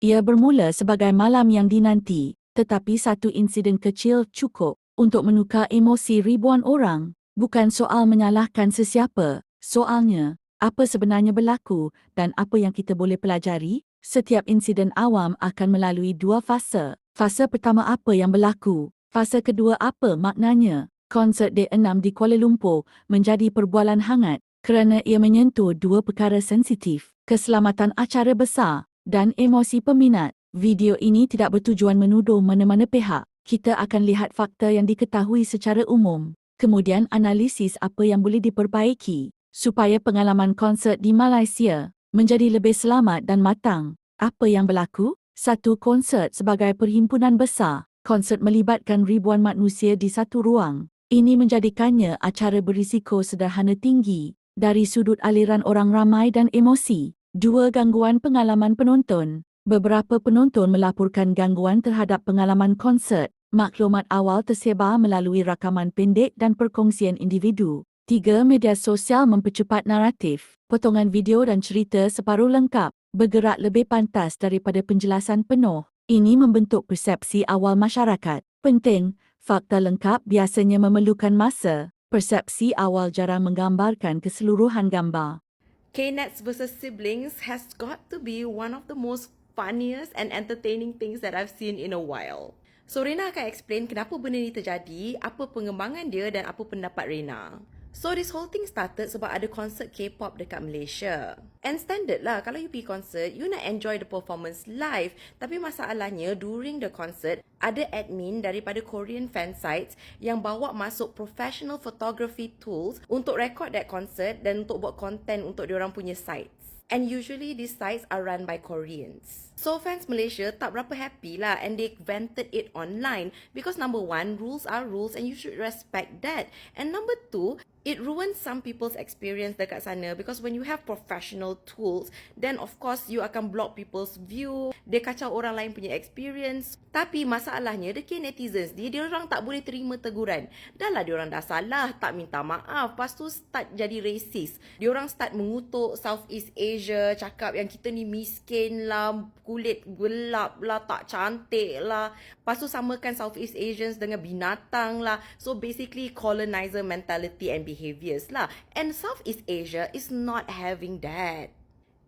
Ia bermula sebagai malam yang dinanti, tetapi satu insiden kecil cukup untuk menukar emosi ribuan orang. Bukan soal menyalahkan sesiapa, soalnya, apa sebenarnya berlaku dan apa yang kita boleh pelajari? Setiap insiden awam akan melalui dua fasa. Fasa pertama, apa yang berlaku. Fasa kedua, apa maknanya. Konsert D6 di Kuala Lumpur menjadi perbualan hangat kerana ia menyentuh dua perkara sensitif, keselamatan acara besar dan emosi peminat. Video ini tidak bertujuan menuduh mana-mana pihak. Kita akan lihat fakta yang diketahui secara umum. Kemudian analisis apa yang boleh diperbaiki supaya pengalaman konsert di Malaysia menjadi lebih selamat dan matang. Apa yang berlaku? Satu, konsert sebagai perhimpunan besar. Konsert melibatkan ribuan manusia di satu ruang. Ini menjadikannya acara berisiko sederhana tinggi dari sudut aliran orang ramai dan emosi. Dua, gangguan pengalaman penonton. Beberapa penonton melaporkan gangguan terhadap pengalaman konsert. Maklumat awal tersebar melalui rakaman pendek dan perkongsian individu. Tiga, media sosial mempercepat naratif. Potongan video dan cerita separuh lengkap bergerak lebih pantas daripada penjelasan penuh. Ini membentuk persepsi awal masyarakat. Penting, fakta lengkap biasanya memerlukan masa. Persepsi awal jarang menggambarkan keseluruhan gambar. K-Nets versus siblings has got to be one of the most funniest and entertaining things that I've seen in a while. So Rena akan explain kenapa benda ni terjadi, apa pengembangan dia dan apa pendapat Rena. So this whole thing started sebab ada konsert K-pop dekat Malaysia. And standard lah, kalau you pergi konsert, you nak enjoy the performance live. Tapi masalahnya, during the concert, ada admin daripada Korean fan sites yang bawa masuk professional photography tools untuk record that concert dan untuk buat content untuk diorang punya sites. And usually these sites are run by Koreans. So fans Malaysia tak berapa happy lah and they vented it online because number one, rules are rules and you should respect that. And number two, it ruins some people's experience dekat sana because when you have professional tools, then of course you akan block people's view, dia kacau orang lain punya experience. Tapi masalahnya, the netizens ni, dia orang tak boleh terima teguran. Dah lah dia orang dah salah, tak minta maaf, lepas tu start jadi racist. Dia orang start mengutuk Southeast Asia, cakap yang kita ni miskin lah, kulit gelap lah, tak cantik lah. Lepas tu samakan Southeast Asians dengan binatang lah. So basically colonizer mentality and behaviours lah. And Southeast Asia is not having that.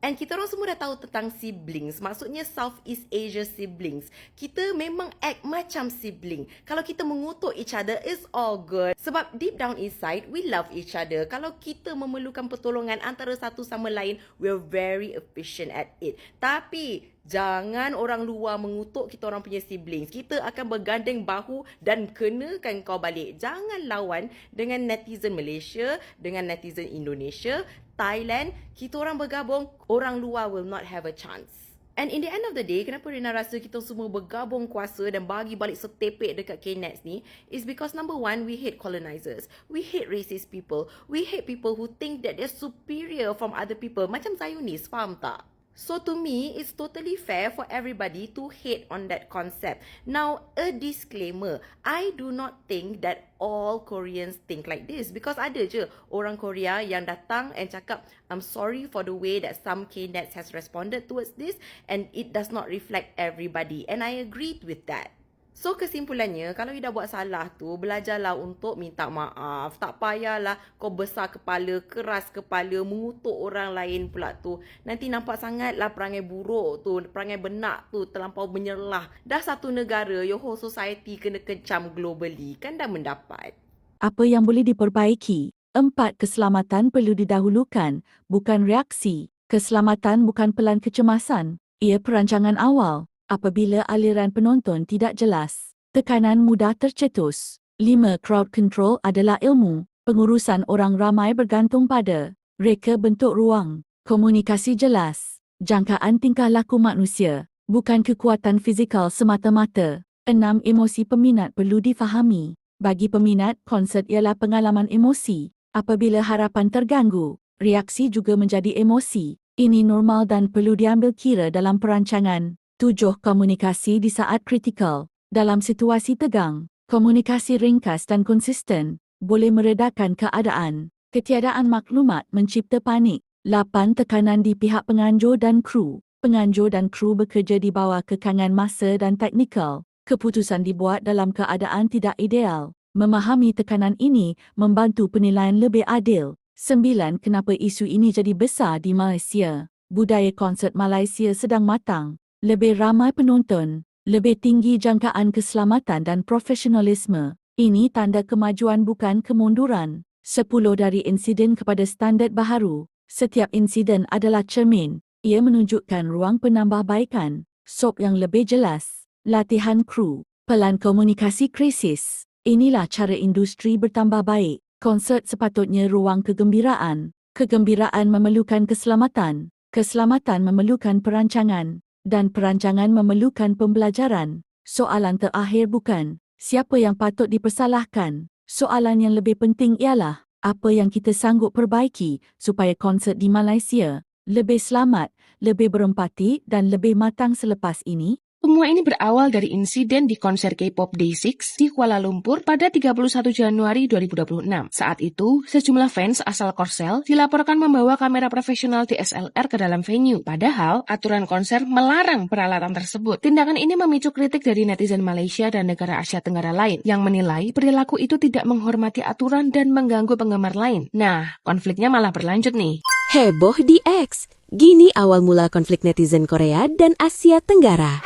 And kita orang semua dah tahu tentang siblings. Maksudnya Southeast Asia siblings. Kita memang act macam sibling. Kalau kita mengutuk each other, it's all good. Sebab deep down inside, we love each other. Kalau kita memerlukan pertolongan antara satu sama lain, we're very efficient at it. Tapi jangan orang luar mengutuk kita orang punya siblings. Kita akan bergandeng bahu dan kenakan kau balik. Jangan lawan dengan netizen Malaysia, dengan netizen Indonesia, Thailand. Kita orang bergabung, orang luar will not have a chance. And in the end of the day, kenapa Rina rasa kita semua bergabung kuasa dan bagi balik setepek dekat K-Nets ni is because number one, we hate colonizers. We hate racist people. We hate people who think that they're superior from other people. Macam Zionis, faham tak? So to me, it's totally fair for everybody to hate on that concept. Now, a disclaimer, I do not think that all Koreans think like this because ada je orang Korea yang datang and cakap, I'm sorry for the way that some K-Nets has responded towards this and it does not reflect everybody. And I agreed with that. So kesimpulannya, kalau you dah buat salah tu, belajarlah untuk minta maaf. Tak payahlah kau besar kepala, keras kepala, mengutuk orang lain pula tu. Nanti nampak sangatlah perangai buruk tu, perangai benak tu, terlampau menyerlah. Dah satu negara, your whole society kena kecam globally. Kan dah mendapat. Apa yang boleh diperbaiki? 4. Keselamatan perlu didahulukan, bukan reaksi. Keselamatan bukan pelan kecemasan. Ia perancangan awal. Apabila aliran penonton tidak jelas, tekanan mudah tercetus. 5. Crowd control adalah ilmu. Pengurusan orang ramai bergantung pada reka bentuk ruang, komunikasi jelas, jangkaan tingkah laku manusia, bukan kekuatan fizikal semata-mata. 6. Emosi peminat perlu difahami. Bagi peminat, konsert ialah pengalaman emosi. Apabila harapan terganggu, reaksi juga menjadi emosi. Ini normal dan perlu diambil kira dalam perancangan. 7. Komunikasi di saat kritikal. Dalam situasi tegang, komunikasi ringkas dan konsisten boleh meredakan keadaan. Ketiadaan maklumat mencipta panik. 8. Tekanan di pihak penganjur dan kru. Penganjur dan kru bekerja di bawah kekangan masa dan teknikal. Keputusan dibuat dalam keadaan tidak ideal. Memahami tekanan ini membantu penilaian lebih adil. 9. Kenapa isu ini jadi besar di Malaysia? Budaya konsert Malaysia sedang matang. Lebih ramai penonton. Lebih tinggi jangkaan keselamatan dan profesionalisme. Ini tanda kemajuan bukan kemunduran. 10 dari insiden kepada standard baharu. Setiap insiden adalah cermin. Ia menunjukkan ruang penambahbaikan, SOP yang lebih jelas, latihan kru, pelan komunikasi krisis. Inilah cara industri bertambah baik. Konsert sepatutnya ruang kegembiraan. Kegembiraan memerlukan keselamatan. Keselamatan memerlukan perancangan. Dan perancangan memerlukan pembelajaran. Soalan terakhir bukan, siapa yang patut dipersalahkan? Soalan yang lebih penting ialah, apa yang kita sanggup perbaiki supaya konsert di Malaysia lebih selamat, lebih berempati dan lebih matang selepas ini? Semua ini berawal dari insiden di konser K-pop Day6 di Kuala Lumpur pada 31 Januari 2026. Saat itu, sejumlah fans asal Korsel dilaporkan membawa kamera profesional DSLR ke dalam venue. Padahal, aturan konser melarang peralatan tersebut. Tindakan ini memicu kritik dari netizen Malaysia dan negara Asia Tenggara lain yang menilai perilaku itu tidak menghormati aturan dan mengganggu penggemar lain. Nah, konfliknya malah berlanjut nih. Heboh di X. Gini awal mula konflik netizen Korea dan Asia Tenggara.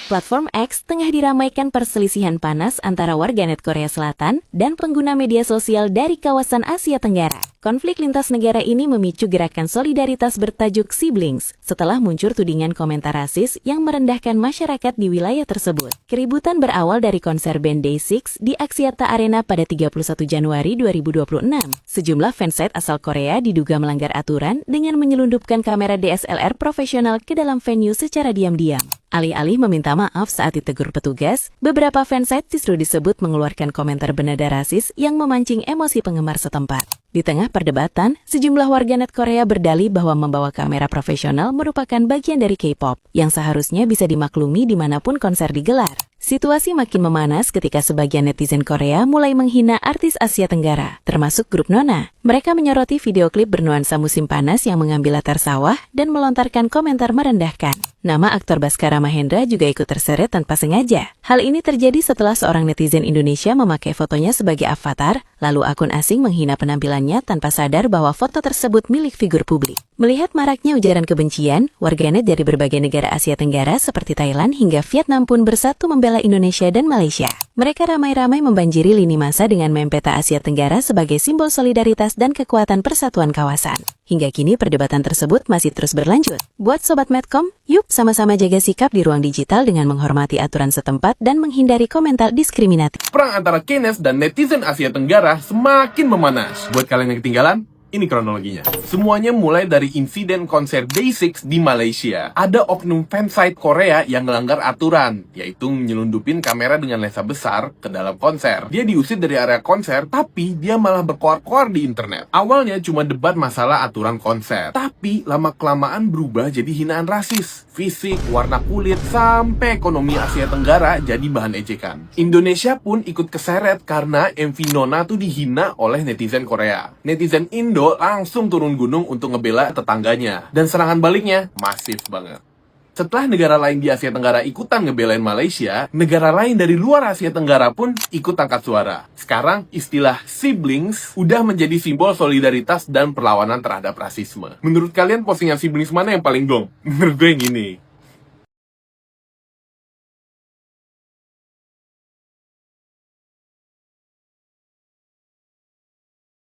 Platform X tengah diramaikan perselisihan panas antara warganet Korea Selatan dan pengguna media sosial dari kawasan Asia Tenggara. Konflik lintas negara ini memicu gerakan solidaritas bertajuk Siblings setelah muncul tudingan komentar rasis yang merendahkan masyarakat di wilayah tersebut. Keributan berawal dari konser band Day6 di Axiata Arena pada 31 Januari 2026. Sejumlah fansite asal Korea diduga melanggar aturan dengan menyelundupkan kamera DSLR profesional ke dalam venue secara diam-diam. Alih-alih meminta maaf saat ditegur petugas, beberapa fansite justru disebut mengeluarkan komentar bernada rasis yang memancing emosi penggemar setempat. Di tengah perdebatan, sejumlah warganet Korea berdalih bahwa membawa kamera profesional merupakan bagian dari K-pop, yang seharusnya bisa dimaklumi dimanapun konser digelar. Situasi makin memanas ketika sebagian netizen Korea mulai menghina artis Asia Tenggara, termasuk grup Nona. Mereka menyoroti video klip bernuansa musim panas yang mengambil latar sawah dan melontarkan komentar merendahkan. Nama aktor Baskara Mahendra juga ikut terseret tanpa sengaja. Hal ini terjadi setelah seorang netizen Indonesia memakai fotonya sebagai avatar, lalu akun asing menghina penampilannya tanpa sadar bahwa foto tersebut milik figur publik. Melihat maraknya ujaran kebencian, warganet dari berbagai negara Asia Tenggara seperti Thailand hingga Vietnam pun bersatu membela Indonesia dan Malaysia. Mereka ramai-ramai membanjiri lini masa dengan mempeta Asia Tenggara sebagai simbol solidaritas dan kekuatan persatuan kawasan. Hingga kini perdebatan tersebut masih terus berlanjut. Buat Sobat Medcom, yuk sama-sama jaga sikap di ruang digital dengan menghormati aturan setempat dan menghindari komentar diskriminatif. Perang antara Keynes dan netizen Asia Tenggara semakin memanas. Buat kalian yang ketinggalan, ini kronologinya. Semuanya mulai dari insiden konser Day6 di Malaysia. Ada oknum fansite Korea yang melanggar aturan, yaitu nyelundupin kamera dengan lensa besar ke dalam konser. Dia diusir dari area konser, tapi dia malah berkoar-koar di internet. Awalnya cuma debat masalah aturan konser, tapi lama-kelamaan berubah jadi hinaan rasis, fisik, warna kulit, sampai ekonomi Asia Tenggara jadi bahan ejekan. Indonesia pun ikut keseret karena MV Nona tuh dihina oleh netizen Korea. Netizen Indo langsung turun gunung untuk ngebela tetangganya. Dan serangan baliknya masif banget. Setelah negara lain di Asia Tenggara ikutan ngebelain Malaysia, negara lain dari luar Asia Tenggara pun ikut angkat suara. Sekarang istilah siblings udah menjadi simbol solidaritas dan perlawanan terhadap rasisme. Menurut kalian postingan siblings mana yang paling gong? Menurut gue yang ini.